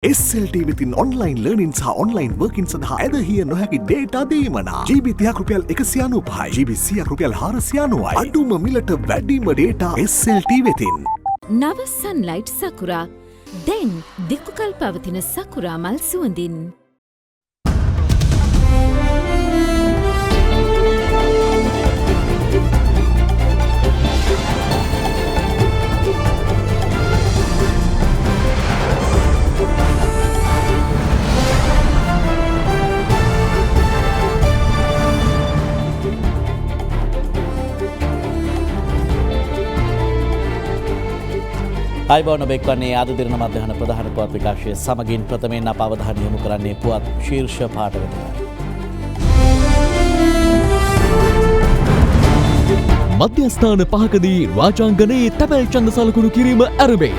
SLT within online learning සහ online working සඳහා ඇදහිය නොහැකි data දීමනා GB 30ක් රුපියල් 195යි GB 100ක් රුපියල් 490යි අඩුම මිලට වැඩිම data SLT වෙතින් නව sunlight sakura දැන් දික්කල් පවතින sakura මල් සුවඳින් අයිබෝන බෙක්වන්නේ ආද දින මධ්‍යහන ප්‍රධාන පුවත් විකාශය සමගින් ප්‍රථමයෙන් අප අවධානය යොමු කරන්නේ පුවත් ශීර්ෂ පාඨ වෙතයි. මධ්‍යස්ථාන පහකදී රාජාංගනයේ තැපැල් ඡන්ද සලකුණු කිරීම ආරම්භයි.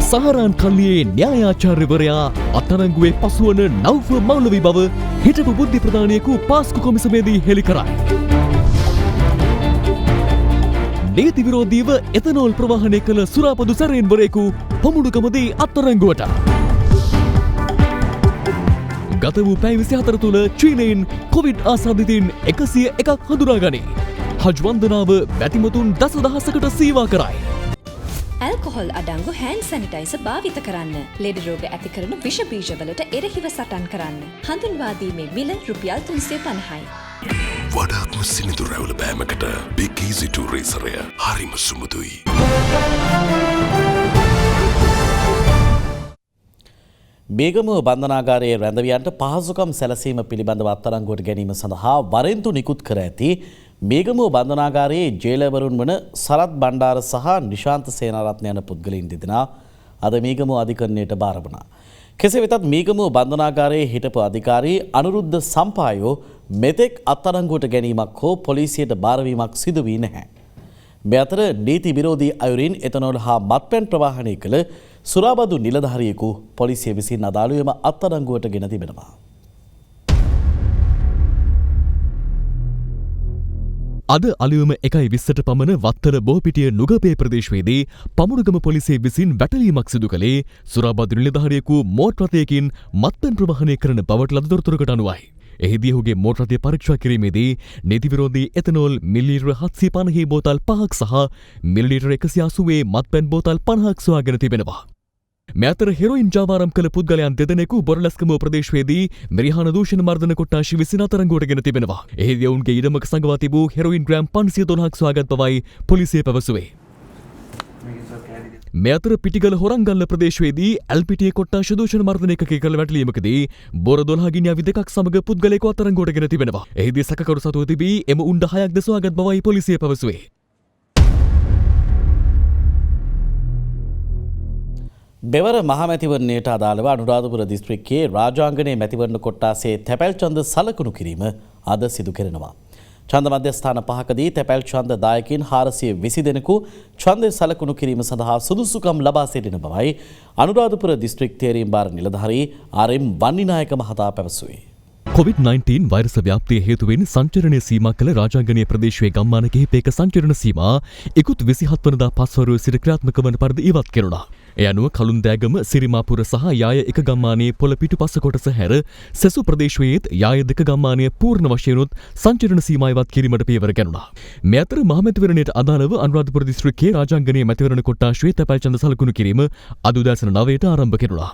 සහරාන් කල්ලියේ න්‍යායාචාර්යවරයා අත්අඩංගුවේ පසුවන නව්ව මෞලවි බව හිටපු බුද්ධි ප්‍රධානියෙකු පාස්කු කොමිසමේදී හෙළි කරයි. නීති විරෝධීව එතනෝල් ප්‍රවාහනය කළ සුරාපදු සැරෙන්වරයෙකු පොමුණුකමදී අත්අඩංගුවට. ගත වූ පැය 24 තුළ චීනයෙන් කොවිඩ් ආසාදිතයින් 101ක් හඳුනාගනී. හජ් වන්දනාව බැතිමතුන් දසදහසකට සීවා කරයි. ඇල්කොහොල් අඩංගු හෑන්ඩ් සැනිටයිසර් භාවිත කරන්න. ලෙඩ රෝග ඇති කරන විෂ බීජවලට එරෙහිව සටන් කරන්න. හඳුන්වා දීමේ මිල රුපියල් 350යි. වඩාත්ම සිනිඳු රැවුල බෑමකට Big Easy 2 රේසරය හරිම සුමුදුයි. බේගමුව බන්ධනාගාරයේ රැඳවියන්ට පහසුකම් සැලසීම පිළිබඳව අත්අඩංගුවට ගැනීම සඳහා වරෙන්තු නිකුත් කර ඇති බේගමුව බන්ධනාගාරයේ ජේලවරුන් වන සරත් බණ්ඩාර සහ නිශාන්ත සේනාරත්න යන පුද්ගලයන් දෙදෙනා අද මීගමුව අධිකරණයට බාර වුණා. කෙසේ වෙතත් මීගමුව බන්ධනාගාරයේ හිටපු අධිකාරී අනුරුද්ධ සම්පායෝ මෙතෙක් අත්අඩංගුවට ගැනීමක් හෝ පොලිසියට බාරවීමක් සිදු වී නැහැ. මේ අතර නීති විරෝධී අයුරින් එතනෝල් හා මත්පැන් ප්‍රවාහනය කළ සුරාබදු නිලධාරියෙකු පොලිසිය විසින් අදාළුවම අත්අඩංගුවට ගෙන තිබෙනවා. අද අලුයම 1:20ට පමණ වත්තල බෝපිටිය නුගපේ ප්‍රදේශයේදී පමුණුගම පොලිසිය විසින් වැටලීමක් සිදු කළේ සුරාබදු නිලධාරියෙකු මෝටර් රථයකින් මත්පැන් ප්‍රවාහනය කරන බවට ලද තොරතුරකට අනුවයි. එහිදී ඔහුගේ මෝටර් රථය පරීක්ෂා කිරීමේදී නීති විරෝධී එතනෝල් මිලිලීටර් 750 බෝතල් 5ක් සහ මිලිලීටර් 180 මත්පැන් බෝතල් 50ක් සොයාගෙන තිබෙනවා. මේ අතර හෙරොයින් ජාවාරම් කළ පුද්ගලයන් දෙදෙනෙකු බොරලැස්කමුව ප්‍රදේශයේදී මිරිහාන දූෂණ මර්දන කොට්ටාශය විසින් අත්අඩංගුවට ගෙන තිබෙනවා. එහිදී ඔවුන්ගේ ඉඩමක සංගවා තිබූ හෙරොයින් ග්‍රෑම් 513ක් සොයාගත් බවයි පොලිසිය පැවසුවේ. මේ අතර පිටිගල හොරංගල්ල ප්‍රදේශයේදී ඇල්පිටියේ කොට්ටාශ දූෂණ මර්දන එකකේ කළ වැටලීමකදී බොර 12 ගිනි අවි දෙකක් සමග පුද්ගලයෙකු අත්අඩංගුවට ගෙන තිබෙනවා. එහිදී සැකකරු සතුව තිබී එම උණ්ඩ 6ක්ද සොයාගත් බවයි පොලිසිය පැවසුවේ. බෙවර මහමැතිවරණයට අදාළව අනුරාධපුර දිස්ත්‍රික්කයේ රාජාංගනයේ මැතිවරණ කොට්ටාසේ තැපැල් ඡන්ද සලකුණු කිරීම අද සිදු කෙරෙනවා. ඡන්ද මධ්‍යස්ථාන පහකදී තැපැල් ඡන්ද දායකින් 420 දෙනෙකු ඡන්දය සලකුණු කිරීම සඳහා සුදුසුකම් ලබා සිටින බවයි අනුරාධපුර දිස්ත්‍රික් තේරීම් භාර නිලධාරී ආර්.එම්. වන්නිනායක මහතා පැවසුවේ. COVID-19 වෛරස ව්‍යාප්තිය හේතුවෙන් සංචරණය සීමා කළ රාජාංගනීය ප්‍රදේශයේ ගම්මාන කිහිපයක සංචරණ සීමා ඉකුත් 27 වනදා පස්වරුවේ සිට ක්‍රියාත්මක වන පරිදි ඉවත් කෙරුණා. ඒ අනුව කළුන්දෑගම සිරිමාපුර සහ යාය එක ගම්මානයේ පොළ පිටුපස කොටස හැර සෙසු ප්‍රදේශයේත් යාය දෙක ගම්මානය පූර්ණ වශයෙන්ුත් සංචරණ සීමා ඉවත් කිරීමට පියවර ගැනුණා. මේ අතර මහමැතිවරණයට අදාළව අනුරාධපුර දිස්ත්‍රික්කයේ රාජාංගනීය මැතිවරණ කොට්ටාශයේ තැපැල් ඡන්ද සලකුණු කිරීම අද උදෑසන 9ට ආරම්භ කෙරුණා.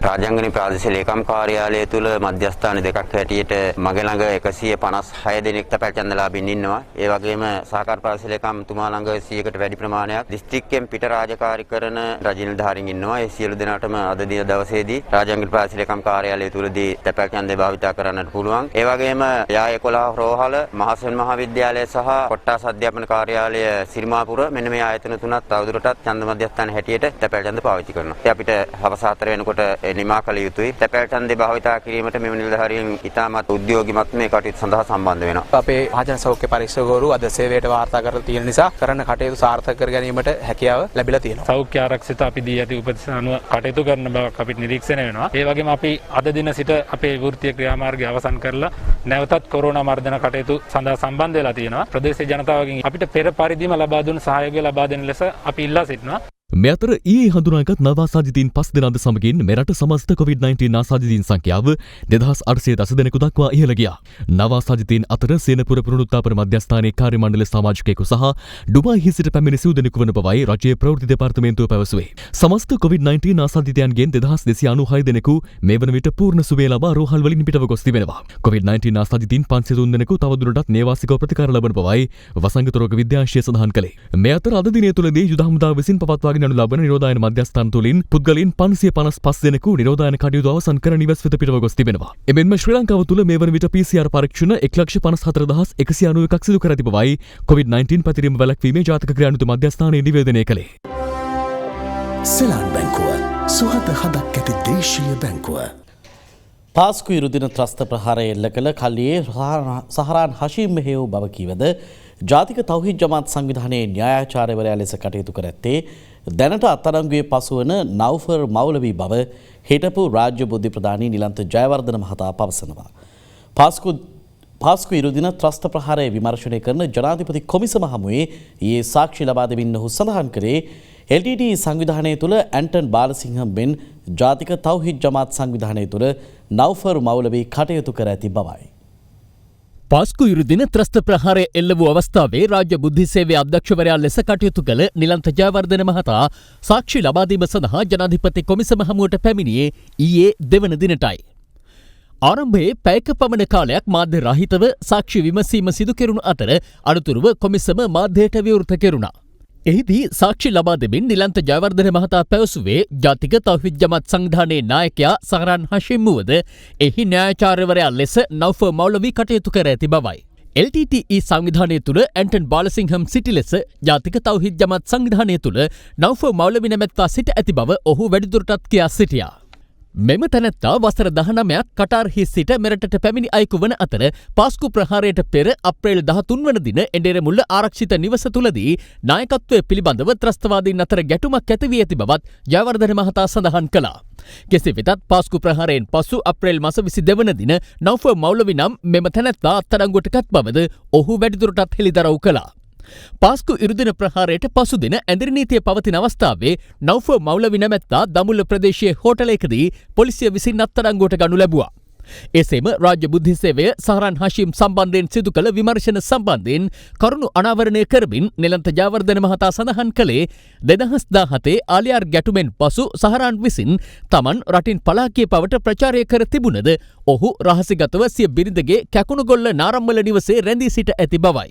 රාජාංගනී ප්‍රාදේශීය ලේකම් කාර්යාලය තුල මධ්‍යස්ථාන දෙකක් හැටියට මගේ ළඟ 156 දෙනෙක් තැපැල් ඡන්දලාභීන් ඉන්නවා. ඒ වගේම සහකාර ප්‍රාදේශීය ලේකම්තුමා ළඟ 100කට වැඩි ප්‍රමාණයක් දිස්ත්‍රික්කයෙන් පිට රාජකාරී කරන රජ නිලධාරීන් ඉන්නවා. ඒ සියලු දෙනාටම අද දින දවසේදී රාජාංගනී ප්‍රාදේශීය ලේකම් කාර්යාලය තුලදී තැපැල් ඡන්දය භාවිතා කරන්නට පුළුවන්. ඒ වගේම යාය 11 රෝහල මහසෙන් මහාවිද්‍යාලය සහ කොට්ටාස අධ්‍යාපන කාර්යාලය සිරිමාපුර මෙන්න මේ ආයතන තුනත් තවදුරටත් ඡන්ද මධ්‍යස්ථාන හැටියට තැපැල් ඡන්ද පාවිච්චි කරනවා. ඒ අපිට හවස 4 වෙනකොට නිමා කළ යුතුයි. තැපැල් ඡන්දය භාවිතා කිරීමට මෙම නිලධාරීන් ඉතාමත් උද්‍යෝගිමත් මේ කටයුතු සඳහා සම්බන්ධ වෙනවා. අපේ මහජන සෞඛ්‍ය පරීක්ෂකවරු අද සේවයට වාර්තා කරලා තියෙන නිසා කරන කටයුතු සාර්ථක කර ගැනීමට හැකියාව ලැබිලා තියෙනවා. සෞඛ්‍ය ආරක්ෂිත අපි දී ඇති උපදෙස් අනුව කටයුතු කරන බවක් අපිට නිරීක්ෂණය වෙනවා. ඒ වගේම අපි අද දින සිට අපේ වෘත්තීය ක්‍රියාමාර්ගය අවසන් කරලා නැවතත් කොරෝනා මර්ධන කටයුතු සඳහා සම්බන්ධ වෙලා තියෙනවා. ප්‍රදේශීය ජනතාවගෙන් අපිට පෙර පරිදිම ලබා දුන් සහයෝගය ලබා දෙන ලෙස අපි ඉල්ලා සිටිනවා. මේ අතර ඊයේ හඳුනාගත් නව ආසාදිතයින් 5 දෙනාද සමගින් මෙරට සමස්ත COVID-19 ආසාදිතයින් සංඛ්‍යාව 2810 දෙනෙකු දක්වා ඉහළ ගියා. නව ආසාදිතයින් අතර සේනපුර පුනරුත්ථාපන මධ්‍යස්ථානයේ කාර්ය මණ්ඩල සමාජිකයෙකු සහ ඩුබායිහි සිට පැමිණි සිව් දෙනෙකු වන බවයි රජයේ ප්‍රවෘත්ති දෙපාර්තමේන්තුව පැවසුවේ. සමස්ත COVID-19 ආසාදිතයන්ගෙන් 2296 දෙනෙකු මේ වන විට පූර්ණ සුවය ලබා රෝහල් වලින් පිටව ගොස් තිබෙනවා. COVID-19 ආසාදිතයින් 503 දෙනෙකු තවදුරටත් නේවාසිකව ප්‍රතිකාර ලබන බවයි වසංගත රෝග විද්‍යාංශය සඳහන් කළේ. මේ අතර අද දිනය තුලදී යුද හමුදාව විසින් පවත්වාගෙන යනු ලබන නිරෝධායන මධ්‍යස්ථාන තුලින් පුද්ගලයන් 555 දෙනෙකු නිරෝධායන කටයුතු අවසන් කර නිවෙස් වෙත පිටව ගොස් තිබෙනවා. එමෙන්ම ශ්‍රී ලංකාව තුල මේ වන විට PCR පරීක්ෂණ 1,54,191 සිදු කර ඇති බවයි COVID-19 පැතිරීම වැළැක්වීමේ ජාතික ක්‍රියාන්විත මධ්‍යස්ථානයේ නිවේදනය කළේ. සෙලාන් බැංකුව සුහද හදක් ඇති දේශීය බැංකුව. පාස්කු ඉරුදින ත්‍රස්ත ප්‍රහාරය එල්ල කළ කල්ලියේ සහරාන් හෂීම් මෙහෙව් බව කීවද ජාතික තෞහිද් ජමාත් සංවිධානයේ න්‍යායාචාර්යවරයා ලෙස කටයුතු කර ඇත්තේ දැනට අත්අඩංගුවේ පසුවන නව්ෆර් මෞලවී බව හිටපු රාජ්‍ය බුද්ධි ප්‍රධානී නිලන්ත ජයවර්ධන මහතා පවසනවා. පාස්කු ඉරුදින ත්‍රස්ත ප්‍රහාරය විමර්ශනය කරන ජනාධිපති කොමිසම හමුවේ ඊයේ සාක්ෂි ලබා දෙමින් ඔහු සඳහන් කරේ LTT සංවිධානය තුළ ඇන්ටන් බාලසිංහම් බෙන් ජාතික තෞහිද් ජමාත් සංවිධානය තුළ නව්ෆර් මෞලවී කටයුතු කර ඇති බවයි. පාස්කු ඉරුදින ත්‍රස්ත ප්‍රහාරය එල්ල වූ අවස්ථාවේ රාජ්‍ය බුද්ධි සේවය අධ්‍යක්ෂවරයා ලෙස කටයුතු කළ නිලන්ත ජයවර්ධන මහතා සාක්ෂි ලබා දීම සඳහා ජනාධිපති කොමිසම හමුවට පැමිණියේ ඊයේ දෙවන දිනටයි. ආරම්භයේ පැයක පමණ කාලයක් මාධ්‍ය රහිතව සාක්ෂි විමසීම සිදු කෙරුණු අතර අනතුරුව කොමිසම මාධ්‍යයට විවෘත කෙරුණා. එහිදී සාක්ෂි ලබා දෙමින් නිලන්ත ජයවර්ධන මහතා පැවසුවේ ජාතික තෞහිද් ජමාත් සංවිධානයේ නායකයා සහරාන් හෂීම් වුවද එහි න්‍යායාචාර්යවරයා ලෙස නව්ෆර් මෞලවී කටයුතු කර ඇති බවයි. LTTE සංවිධානය තුළ ඇන්ටන් බාලසිංහම් සිටි ලෙස ජාතික තෞහිද් ජමාත් සංවිධානය තුළ නව්ෆර් මෞලවී නැමැත්තා සිට ඇති බව ඔහු වැඩිදුරටත් කියා සිටියා. මෙම තැනැත්තා වසර 19ක් කටාර්හි සිට මෙරටට පැමිණි අයෙකු වන අතර පාස්කු ප්‍රහාරයට පෙර අප්‍රේල් 13 වන දින එඬරමුල්ල ආරක්ෂිත නිවස තුලදී නායකත්වය පිළිබඳව ත්‍රස්තවාදීන් අතර ගැටුමක් ඇති වී ඇති බවත් ජයවර්ධන මහතා සඳහන් කළා. කෙසේ වෙතත් පාස්කු ප්‍රහාරයෙන් පසු අප්‍රේල් මාස 22 වන දින නව්ෆර් මෞලවී නම් මෙම තැනැත්තා අත්අඩංගුවට ගත් බවද ඔහු වැඩිදුරටත් හෙළිදරව් කළා. පාස්කු ඉරුදින ප්‍රහාරයට පසුදින ඇඳිරි නීතිය පවතින අවස්ථාවේ නව්ෆර් මෞලවී නැමැත්තා දමුල්ල ප්‍රදේශයේ හෝටලයකදී පොලිසිය විසින් අත්අඩංගුවට ගනු ලැබුවා. එසේම රාජ්‍ය බුද්ධි සේවය සහරාන් හෂීම් සම්බන්ධයෙන් සිදු කළ විමර්ශන සම්බන්ධයෙන් කරුණු අනාවරණය කරමින් නිලන්ත ජයවර්ධන මහතා සඳහන් කළේ 2017 ආලියාර් ගැටුමෙන් පසු සහරාන් විසින් තමන් රටින් පලා ගිය බවට ප්‍රචාරය කර තිබුණද ඔහු රහසිගතව සිය බිරිඳගේ කැකුණුගොල්ල නාරම්මල නිවසේ රැඳී සිට ඇති බවයි.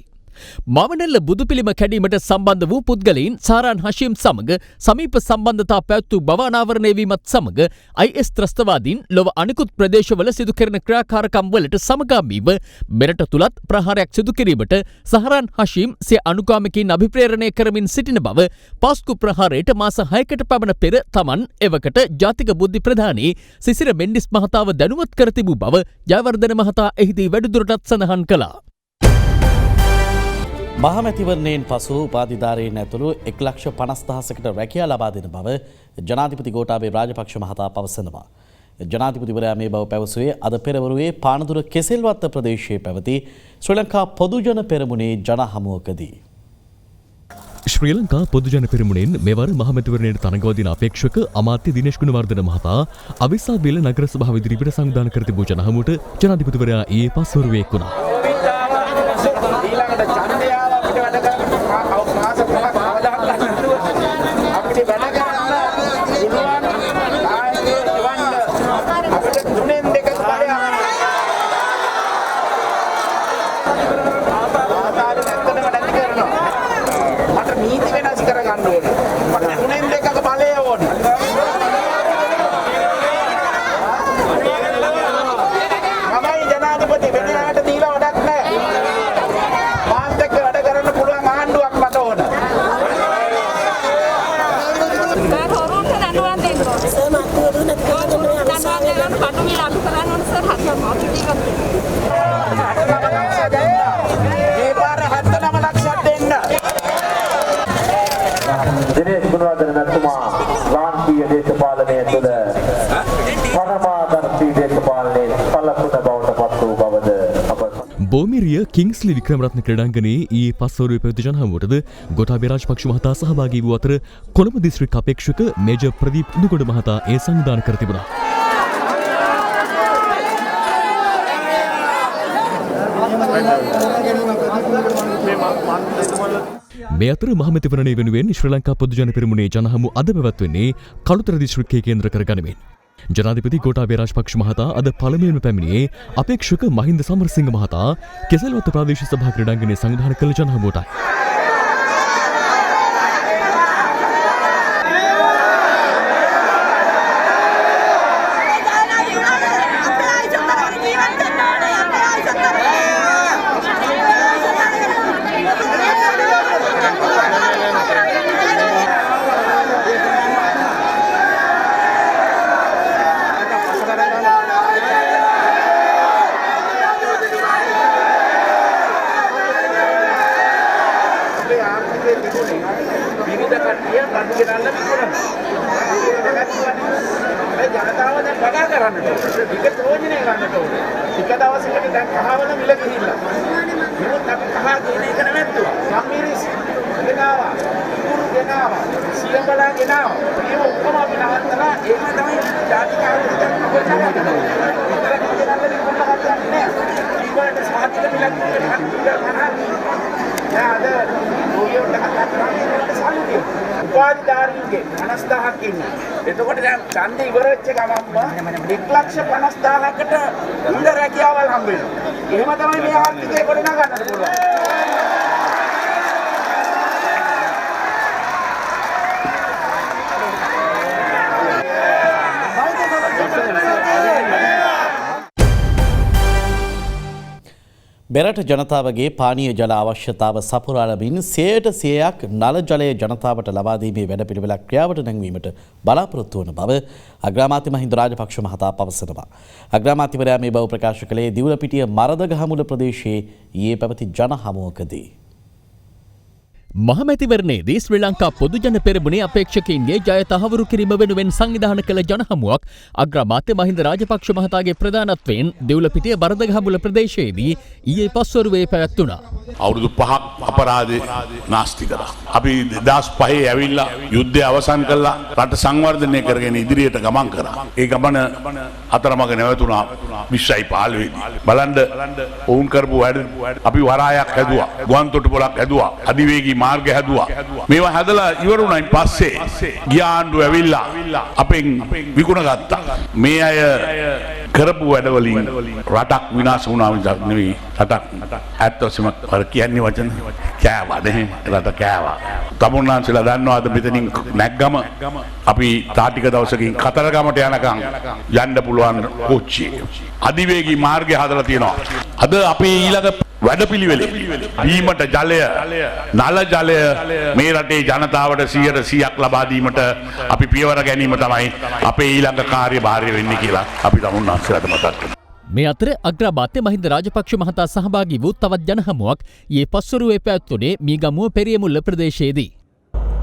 මාවනැල්ල බුදු පිළිම කැඩීමට සම්බන්ධ වූ පුද්ගලයින් සහරාන් හෂීම් සමග සමීප සම්බන්ධතා පැවැත්වූ බව අනාවරණය වීමත් සමග IS ත්‍රස්තවාදීන් ලොව අනිකුත් ප්‍රදේශවල සිදු කරන ක්‍රියාකාරකම් වලට සමගාමීව මෙරට තුලත් ප්‍රහාරයක් සිදු කිරීමට සහරාන් හෂීම් සිය අනුගාමිකයින් අභිප්‍රේරණය කරමින් සිටින බව පාස්කු ප්‍රහාරයට මාස 6කට පමණ පෙර තමන් එවකට ජාතික බුද්ධි ප්‍රධානී සිසිර මෙන්ඩිස් මහතාව දැනුවත් කර තිබූ බව ජයවර්ධන මහතා එහිදී වැඩිදුරටත් සඳහන් කළා. මහමැතිවරණයෙන් පසු උපාධිධාරීන් ඇතුළු 1,50,000කට රැකියා ලබා දෙන බව ජනාධිපති ගෝඨාභය රාජපක්ෂ මහතා පවසනවා. ජනාධිපතිවරයා මේ බව පැවසුවේ අද පෙරවරුවේ පානදුර කෙසෙල්වත්ත ප්‍රදේශයේ පැවති ශ්‍රී ලංකා පොදුජන පෙරමුණේ ජන හමුවකදී. ශ්‍රී ලංකා පොදුජන පෙරමුණෙන් මෙවර මහමැතිවරණයට තරඟවදින අපේක්ෂක අමාත්‍ය දිනේෂ් ගුණවර්ධන මහතා අවිස්සාවේල නගර සභාව ඉදිරිපිට සංවිධානය කර තිබූ ජන හමුවට ජනාධිපතිවරයා ඊයේ පස්වරුවේ එක්වුණා. ජනාධිපති වෙනකට දීලා දිනේෂ් ගුණවර්ධන මැතිතුමා ලාංකීය දේශපාලනය තුළ පරමාදර්ශී දේශපාලනයේ සලකුණ බවට පත් වූ බවද අප බෝමිරිය කිංස්ලි වික්‍රමරත්න ක්‍රීඩාංගණයේ ඊයේ පස්වරුවේ පැවති ජනහමුවටද ගෝඨාභය රාජපක්ෂ මහතා සහභාගී වූ අතර කොළඹ දිස්ත්‍රික් අපේක්ෂක මේජර් ප්‍රදීප් නුගොඩ මහතා ඒ සංවිධානය කර තිබුණා. මේ අතර මහමැතිවරණය වෙනුවෙන් ශ්‍රී ලංකා පොදු ජන පෙරමුණේ ජනහමු අද පැවැත්වෙන්නේ කළුතර දිස්ත්‍රික්කයේ කේන්ද්‍ර කරගනිමින්. ජනාධිපති ගෝඨාභය රාජපක්ෂ මහතා අද පළමුවෙන්ම පැමිණියේ අපේක්ෂක මහින්ද සමරසිංහ මහතා කෙසෙල්වත්ත ප්‍රාදේශීය සභා ක්‍රීඩාංගණයේ සංවිධානය කළ ජනහමුවටයි. උපාධිධාරීන්ගේ 50000ක් ඉන්නේ. එතකොට දැන් ඡන්දය ඉවර වෙච්ච ගමන්ම 1,50,000කට උන්ද රැකියාවල් හම්බ වෙනවා. එහෙම තමයි මේ ආර්ථිකය ගොඩනගන්නට පුළුවන්. මෙරට ජනතාවගේ පානීය ජල අවශ්‍යතාව සපුරාලමින් 100%ක් නල ජලය ජනතාවට ලබා දීමේ වැඩපිළිවෙලක් ක්‍රියාවට නැංවීමට බලාපොරොත්තු වන බව අග්‍රාමාත්‍ය මහින්ද රාජපක්ෂ මහතා පවසනවා. අග්‍රාමාත්‍යවරයා මේ බව ප්‍රකාශ කළේ දිවුලපිටිය මරදගහමුල ප්‍රදේශයේ ඊයේ පැවති ජන හමුවකදී. මහමැතිවරණයේදී ශ්‍රී ලංකා පොදුජන පෙරමුණේ අපේක්ෂකයින්ගේ ජය තහවුරු කිරීම වෙනුවෙන් සංවිධානය කළ ජනහමුවක් අග්‍රාමාත්‍ය මහින්ද රාජපක්ෂ මහතාගේ ප්‍රධානත්වයෙන් දෙව්ලපිටිය බරදගහමුල ප්‍රදේශයේදී ඊයේ පස්වරුවේ පැවැත්වුණා. අවුරුදු 5ක් අපරාධේ නාස්ති කරා. අපි 2005 ඇවිල්ලා යුද්ධය අවසන් කළා රට සංවර්ධනය කරගෙන ඉදිරියට ගමන් කරා. ඒ ගමන අතරමඟ නැවතුණා 2015 දී. බලන්න වුන් කරපු වැඩ අපි වරායක් හැදුවා. ගුවන් තොටුපළක් හැදුවා. අධිවේගී මාර්ග හැදුවා. මේවා හැදලා ඉවරුණායින් පස්සේ ගිය ආණ්ඩුව ඇවිල්ලා අපෙන් විකුණ ගත්තා. මේ අය කරපු වැඩවලින් රටක් විනාශ වුණා විතරක් නෙවෙයි රටක් ඇත්ත වශයෙන්ම අර කියන්නේ වචන කෑවා නේ රට කෑවා. තමුන්නාන්සලා දන්නවාද මෙතනින් නැග්ගම අපි තාටික දවසකින් කතරගමට යනකම් යන්න පුළුවන් කොච්චියේ. අධිවේගී මාර්ගය හදලා තියෙනවා. අද අපි ඊළඟ වැඩපිළිවෙලේ බීමට ජලය නල ජලය මේ රටේ ජනතාවට 100% ලබා දීමට අපි පියවර ගැනීම තමයි අපේ ඊළඟ කාර්යභාරය වෙන්නේ කියලා අපි තමුන්නාන්සලාට මතක් කරනවා. මේ අතර අග්‍රාමාත්‍ය මහින්ද රාජපක්ෂ මහතා සහභාගී වූ තවත් ජනහමුවක් ඊයේ පස්වරුවේ පැවැත්වුණේ මීගමුව පෙරියමුල්ල ප්‍රදේශයේදී.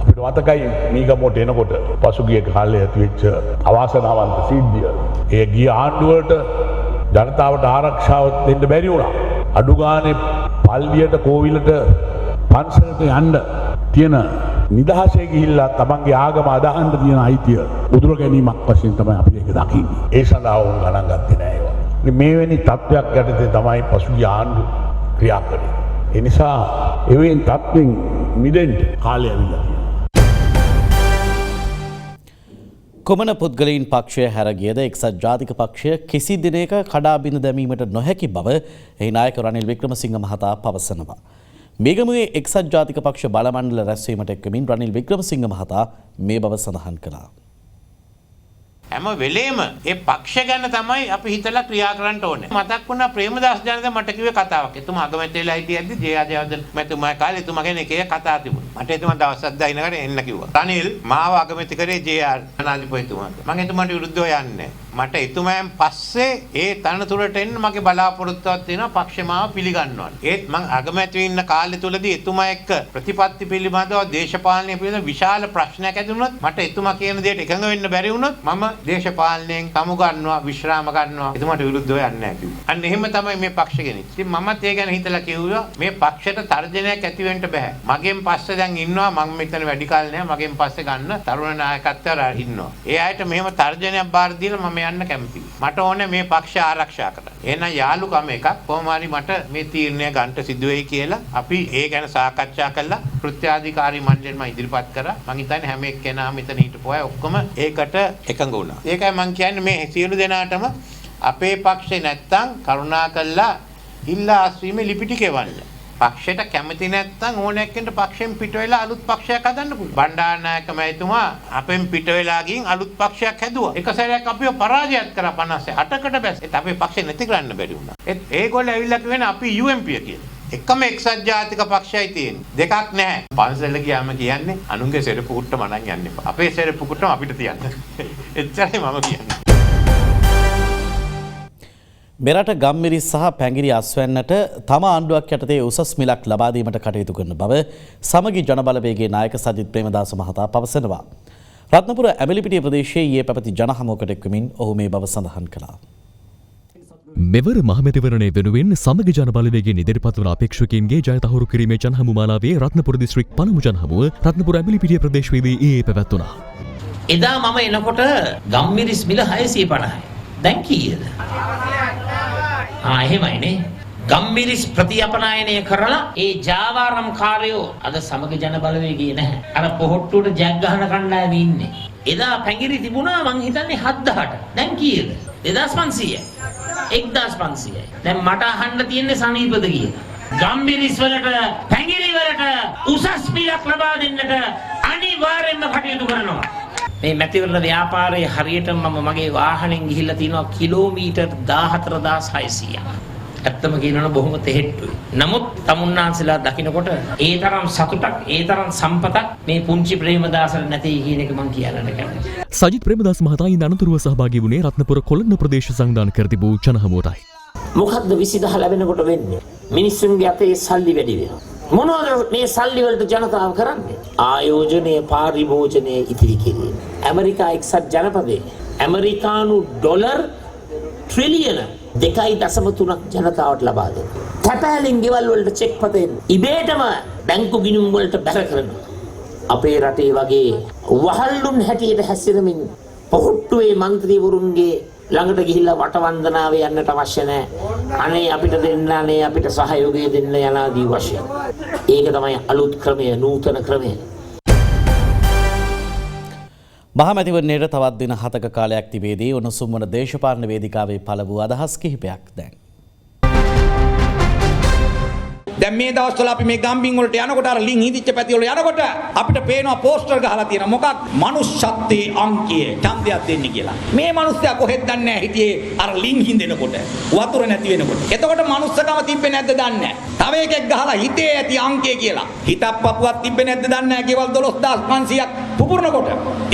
අපිට මතකයි මීගමුවට එනකොට පසුගිය කාලේ ඇතිවෙච්ච අවාසනාවන්ත සිද්ධිය. ඒ ගිය ආණ්ඩුවට ජනතාවට ආරක්ෂාව දෙන්න බැරි වුණා. අඩු ගානේ පල්ලියට කෝවිලට පන්සලට යන්න තියෙන නිදහසේ ගිහිල්ලා තමන්ගේ ආගම අදහන්න තියෙන අයිතිය උදුර ගැනීමක් වශයෙන් තමයි අපි ඒක දකින්නේ. ඒ සඳහා වුන් ගණන් ගත්තේ නෑ ඒවා. මේවැනි තත්ත්වයක් යටතේ තමයි පසුගිය ආණ්ඩුව ක්‍රියා කළේ. ඒ නිසා එවෙන් තත්ත්වෙන් මිදෙන්න කාලය ඇවිල්ලා තියෙනවා. කොමන පුද්ගලයින් පක්ෂය හැරගියද එක්සත් ජාතික පක්ෂය කිසි දිනයක කඩා බිඳ දැමීමට නොහැකි බව එහි නායක රනිල් වික්‍රමසිංහ මහතා පවසනවා. මේගමුවේ එක්සත් ජාතික පක්ෂ බලමණ්ඩල රැස්වීමට එක්කමින් රනිල් වික්‍රමසිංහ මහතා මේ බව සඳහන් කළා. හැම වෙලේම ඒ පක්ෂ ගැන තමයි අපි හිතලා ක්‍රියා කරන්න ඕනේ. මතක් වුණා ප්‍රේමදාස ජනක මට කිව්වේ කතාවක්. එතුමා අගමැතිලා හිටියද්දි ජයජයවර්ධන මැතිතුමා කාලේ එතුමා ගැන එක කතා තිබුණා. මට එතුමා දවසක් දයින්නකට එන්න කිව්වා. රනිල් මාව අගමැති කරේ ජේ.ආර්. ජනාධිපතිතුමාට. මම එතුමාට විරුද්ධව යන්නේ නැහැ. මට එතුමයන් පස්සේ ඒ තනතුරට එන්න මගේ බලාපොරොත්තුවක් තියෙනවා පක්ෂ මාව පිළිගන්නවා. ඒත් මම අගමැතිව ඉන්න කාලය තුලදී එතුමා එක්ක ප්‍රතිපත්ති පිළිබඳව දේශපාලනය පිළිබඳව විශාල ප්‍රශ්නයක් ඇති වුණොත් මට එතුමා කියන දේට එකඟ වෙන්න බැරි වුණොත් මම දේශපාලනයෙන් කමු ගන්නවා විශ්‍රාම ගන්නවා. එතුමාට විරුද්ධව යන්නේ නැහැ කිව්වා. අන්න එහෙම තමයි මේ පක්ෂ කෙනෙක්. ඉතින් මමත් ඒ ගැන හිතලා කිව්වා මේ පක්ෂයට තර්ජනයක් ඇති වෙන්න බෑ. මගෙන් පස්සේ දැන් ඉන්නවා මම මෙතන වැඩි කාල නෑ මගෙන් පස්සේ ගන්න තරුණ නායකත්වය ඉන්නවා. ඒ අයට මෙහෙම තර්ජනයක් බාර දීලා මම යන්න කැමතියි. මට ඕනේ මේ පක්ෂ ආරක්ෂා කරන්න. එහෙනම් යාළුකම එකක් කොහොම හරි මට මේ තීරණය ගන්න සිදු වෙයි කියලා අපි ඒ ගැන සාකච්ඡා කළා. කෘත්‍යාධිකාරී මණ්ඩලෙන් මම ඉදිරිපත් කරා. මම හිතන්නේ හැම එක්කෙනාම මෙතන හිටපු අය ඔක්කොම ඒකට එකඟ වුණා. ඒකයි මම කියන්නේ මේ සියලු දෙනාටම අපේ පක්ෂේ නැත්තම් කරුණාකරලා ඉල්ලා අස්වීමේ ලිපි ටික එවන්න. පක්ෂයට කැමති නැත්නම් ඕනෑක් කෙනෙක් පක්ෂයෙන් පිට වෙලා අලුත් පක්ෂයක් හදන්න පුළුවන්. බණ්ඩාරනායක මහතුමා අපෙන් පිට වෙලා ගින් අලුත් පක්ෂයක් හැදුවා. එක සැරයක් අපිව පරාජයත් කරා 58කට බැස්. ඒත් අපේ පක්ෂේ නැති කරන්න බැරි වුණා. ඒත් ඒගොල්ලෝ ඇවිල්ලා කියන්නේ අපි UMP කියලා. එකම එක්සත් ජාතික පක්ෂයයි තියෙන්නේ. දෙකක් නැහැ. පන්සල ගියාම කියන්නේ අනුන්ගේ සෙරපු කුට්ට මනන් යන්න එපා. අපේ සෙරපු කුට්ටම අපිට තියන්න. එච්චරයි මම කියන්නේ. මෙරට ගම්මිරිස් සහ පැංගිරි අස්වැන්නට තම ආණ්ඩුවක් යටතේ උසස් මිලක් ලබා දීමට කටයුතු කරන බව සමගි ජනබලවේගයේ නායක සජිත් ප්‍රේමදාස මහතා පවසනවා. රත්නපුර ඇමලිපිටිය ප්‍රදේශයේ ඊයේ පැවති ජනහමුවකට එක්වමින් ඔහු මේ බව සඳහන් කළා. මෙවර මහමැතිවරණය වෙනුවෙන් සමග ජනබලවේගයෙන් ඉදිරිපත් වන අපේක්ෂකයින්ගේ ජයතහුරු කිරීමේ ජනහමු මාලාවේ රත්නපුර දිස්ත්‍රික් පළමු ජනහමුව රත්නපුර ඇමලිපිටිය ප්‍රදේශයේදී ඊයේ පැවැත්වුණා. එදා මම එනකොට ගම්මිරිස් මිල 650යි. දැන් කීයද? එහෙමයිනේ. ගම්මිරිස් ප්‍රතිඅපනයනය කරලා ඒ ජාවාරම් කාර්යෝ අද සමග ජන බලවේගයේ නැහැ. අර පොහොට්ටුවට ජැක් ගහන කණ්ඩායම ඉන්නේ. එදා පැංගිරි තිබුණා මං හිතන්නේ 7000ට. දැන් කීයද? 2500යි. 1500යි. දැන් මට අහන්න තියෙන්නේ සනීපද කියලා. ගම්මිරිස් වලට පැංගිරි වලට උසස් මිලක් ලබා දෙන්නට අනිවාර්යයෙන්ම කටයුතු කරනවා. මේ මැතිවරණ ව්‍යාපාරයේ හරියට මම මගේ වාහනෙන් ගිහිල්ලා තිනවා කිලෝමීටර් 14600ක්. ඇත්තම කියනවනම් බොහොම තෙහෙට්ටුයි. නමුත් තමුන්නාන්සලා දකින්නකොට ඒ තරම් සතුටක්, ඒ තරම් සම්පතක් මේ පුංචි ප්‍රේමදාසට නැtei කියන එක මම කියන්න කැමතියි. සජිත් ප්‍රේමදාස මහතා ඉන් අනතුරුව සහභාගී වුණේ රත්නපුර කොළඹ ප්‍රදේශ සංවිධානය කර තිබූ ජනහමුවටයි. මොකද්ද 20000 ලැබෙනකොට වෙන්නේ? මිනිස්සුන්ගේ අතේ සල්ලි වැඩි වෙනවා. මොනවද මේ සල්ලි වලට ජනතාව කරන්නේ? ආයෝජනයේ පාරිභෝජනයේ ඉතිරි කිරීම. ඇමරිකා එක්සත් ජනපදයේ ඇමරිකානු ඩොලර් ට්‍රිලියන 2.3ක් ජනතාවට ලබා දෙනවා. තැපෑලෙන් ගෙවල් වලට චෙක් පතෙන් ඉබේටම බැංකු ගිණුම් වලට බැර කරනවා. අපේ රටේ වගේ වහල්ලුන් හැටියට හැසිරෙමින් පොහොට්ටුවේ മന്ത്രിවරුන්ගේ ළඟට ගිහිල්ලා වටවන්දනාවේ යන්නට අවශ්‍ය නැහැ. අනේ අපිට දෙන්න, අනේ අපිට සහයෝගය දෙන්න යනාදී වශයෙන්. ඒක තමයි අලුත් ක්‍රමය, නූතන ක්‍රමය. මහමැතිවරණයට තවත් දින 7ක කාලයක් තිබේදී උණුසුම් වන දේශපාලන වේදිකාවේ පළ වූ අදහස් කිහිපයක් දැන්. දැන් මේ දවස්වල අපි මේ ගම්බින් වලට යනකොට අර ලිං හිදිච්ච පැති වල යනකොට අපිට පේනවා පෝස්ටර් ගහලා තියෙනවා මොකක් මනුෂ්‍යත්වයේ අංකයේ ඡන්දයක් දෙන්න කියලා. මේ මිනිස්සයා කොහෙද දන්නේ නැහැ හිටියේ අර ලිං හින්දෙනකොට වතුර නැති වෙනකොට. එතකොට මනුස්සකම තිබ්බේ නැද්ද දන්නේ නැහැ. තව එකෙක් ගහලා හිතේ ඇති අංකය කියලා. හිතක් පපුවක් තිබ්බේ නැද්ද දන්නේ නැහැ. ගෙවල් 12500ක් පුපුරනකොට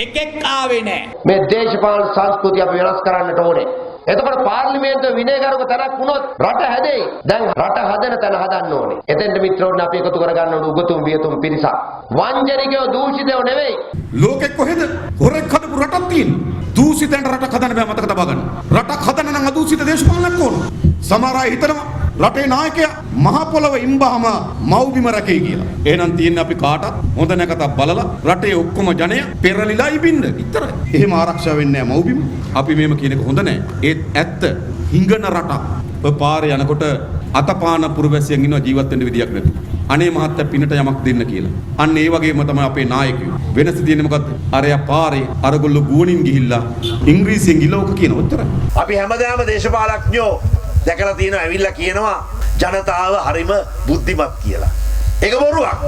එකෙක් ආවේ නැහැ. මේ දේශපාලන සංස්කෘතිය අපි වෙනස් කරන්නට ඕනේ. එතකොට පාර්ලිමේන්තුව විනයගරුක තැනක් වුණොත් රට හැදෙයි. දැන් රට හදන තැන හදන්න ඕනේ. එතෙන්ට මිත්‍රෝන් අපි එකතු කරගන්න ඕනේ උගතුම් වියතුම් පිරිසක්. වංජනිකයෝ දූෂිතයෝ නෙවෙයි. ලෝකෙ කොහෙද හොරෙක් හදපු රටක් තියෙන්නේ. දූෂිතෙන් රටක් හදන්න බෑ මතක තබා ගන්න. රටක් හදන්න නම් අදූෂිත දේශපාලනයක් ඕන. සමහර අය හිතනවා රටේ නායකයා මහ පොළව ඉම්බාම මව්බිම රැකේ කියලා. එහෙනම් තියෙන්නේ අපි කාටත් හොඳ නැකතක් බලලා රටේ ඔක්කොම ජනය පෙරලිලා ඉබින්න විතරයි. එහෙම ආරක්ෂා වෙන්නේ නැහැ මව්බිම. අපි මේම කියන එක හොඳ නැහැ. ඒත් ඇත්ත හිඟන රටක්. පාරේ යනකොට අතපාන පුරවැසියන් ඉන්නවා ජීවත් වෙන්න විදියක් නැතුව. අනේ මහත්තයා පිනට යමක් දෙන්න කියලා. අන්න ඒ වගේම තමයි අපේ නායකයෝ. වෙනස තියෙන්නේ මොකද්ද? අරයා පාරේ අරගොල්ලෝ ගුවනින් ගිහිල්ලා ඉංග්‍රීසියෙන් ගිලෝක කියන උත්තර. අපි හැමදාම දේශපාලඥයෝ දැකලා තියෙනවා ඇවිල්ලා කියනවා ජනතාව හරිම බුද්ධිමත් කියලා. ඒක බොරුවක්.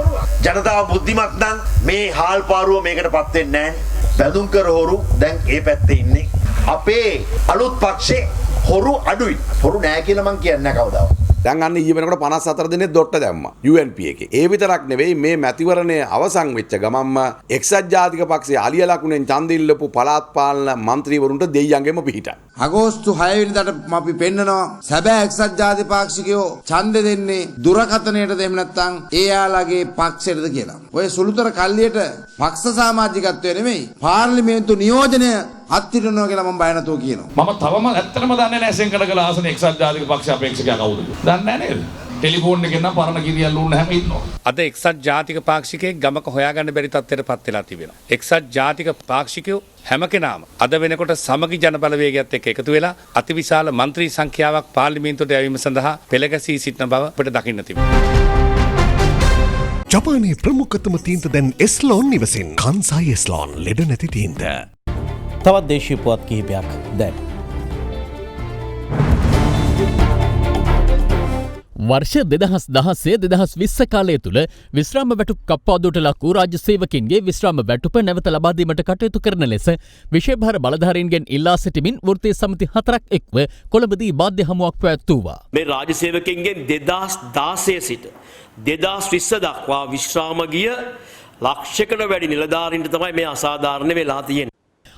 ජනතාව බුද්ධිමත් නම් මේ හාල් පාරුව මේකටපත් වෙන්නේ නැහැ. බැඳුම් කර හොරු දැන් ඒ පැත්තේ ඉන්නේ. අපේ අලුත් පක්ෂේ හොරු අඩුයි. හොරු නැහැ කියලා මං කියන්නේ නැහැ කවදාවත්. දැන් අන්න ඊයේ වෙනකොට 54 දිනේ දොට්ට දැම්මා UNP එකේ. ඒ විතරක් නෙවෙයි මේ මැතිවරණය අවසන් වෙච්ච ගමන්ම එක්සත් ජාතික පක්ෂයේ අලිය ලකුණෙන් ඡන්ද ඉල්ලපු පළාත් පාලන മന്ത്രിවරුන්ට දෙයියන්ගෙම පිහිටයි. අගෝස්තු 6 වෙනිදාට අපි පෙන්නනවා සැබෑ එක්සත් ජාතික පාක්ෂිකයෝ ඡන්ද දෙන්නේ දුරකථනයට දෙන්න නැත්නම් එයාලගේ පක්ෂයටද කියලා. ඔය සුළුතර කල්ලියට පක්ෂ සමාජිකත්වය නෙමෙයි පාර්ලිමේන්තු නියෝජනය අත්තිරනවා කියලා මම බය නැතුව කියනවා. මම තවම ඇත්තටම දන්නේ නැහැ සෙන්කඩගල ආසන එක්සත් ජාතික පක්ෂ අපේක්ෂකයා කවුද? දන්නේ නැහැ නේද? ටෙලිෆෝන් එකෙන් නම් පරණ කිරියල් උන්න හැම ඉන්නවා. අද එක්සත් ජාතික පාක්ෂිකයෙක් ගමක හොයාගන්න බැරි තත්ත්වයට පත් වෙලා තිබෙනවා. එක්සත් ජාතික පාක්ෂිකයෝ හැම කෙනාම අද වෙනකොට සමගි ජන බලවේගයත් එක්ක එකතු වෙලා අතිවිශාල മന്ത്രി සංඛ්‍යාවක් පාර්ලිමේන්තුවට යැවීම සඳහා පෙළගැසී සිටින බව අපිට දකින්න තිබෙනවා. ජපානයේ ප්‍රමුඛතම තීන්ත දැන් එස්ලෝන් නිවසින් කන්සයි එස්ලෝන් ලෙඩ නැති තීන්ත. තවත් දේශීය පුවත් කිහිපයක් දැන්. වර්ෂ 2016-2020 කාලය තුළ විශ්‍රාම වැටුප් කප්පාදුවට ලක් වූ රාජ්‍ය සේවකින්ගේ විශ්‍රාම වැටුප නැවත ලබා දීමට කටයුතු කරන ලෙස විශේෂභාර බලධාරීන්ගෙන් ඉල්ලා සිටිමින් වෘත්තීය සමිති 4ක් එක්ව කොළඹදී මාධ්‍ය හමුවක් පැවැත්වුවා. මේ රාජ්‍ය සේවකින්ගෙන් 2016 සිට 2020 දක්වා විශ්‍රාම ගිය ලක්ෂයකට වැඩි නිලධාරීන්ට තමයි මේ අසාධාරණ වෙලා තියෙන්නේ.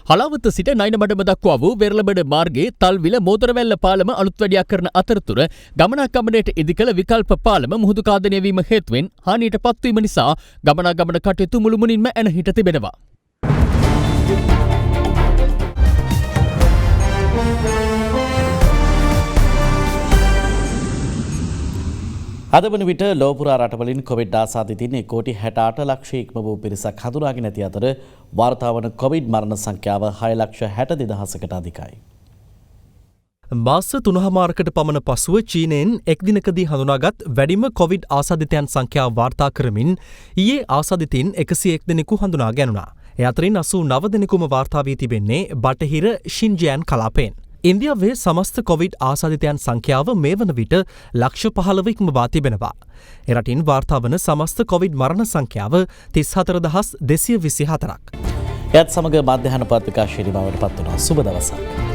හලාවත සිට නයිනමඩම දක්වා වූ වෙරළබඩ මාර්ගයේ තල්විල මෝතරවැල්ල පාලම අලුත් වැඩියා කරන අතරතුර ගමනාගමනයට ඉදිකළ විකල්ප පාලම මුහුදු කාදනය වීම හේතුවෙන් හානියට පත්වීම නිසා ගමනාගමන කටයුතු මුළුමනින්ම ඇනහිට තිබෙනවා. අද වන විට ලෝපුරා රටවලින් කොවිඩ් ආසාදිතින් 1.68 ලක්ෂ ඉක්ම වූ පිරිසක් හඳුනාගෙන ඇති අතර වාර්තා වන කොවිඩ් මරණ සංඛ්‍යාව 6,62,000කට අධිකයි. මාස 3මාරකට පමණ පසුව චීනයෙන් එක් දිනකදී හඳුනාගත් වැඩිම කොවිඩ් ආසාදිතයන් සංඛ්‍යාව වාර්තා කරමින් ඊයේ ආසාදිතයින් 101 දෙනෙකු හඳුනා ගැනුණා. ඒ අතරින් 89 දෙනෙකුම වාර්තා වී තිබෙන්නේ බටහිර ෂින්ජියන් කලාපයෙන්. ඉන්දියාවේ සමස්ත කොවිඩ් ආසාදිතයන් සංඛ්‍යාව මේ වන විට ලක්ෂ 15 ඉක්මවා තිබෙනවා. එරටින් වාර්තා වන සමස්ත කොවිඩ් මරණ සංඛ්‍යාව 34,224ක්. එයත් සමග මධ්‍යහන පත්‍රිකා ශිරීමාවට පත් වුණා. සුබ දවසක්.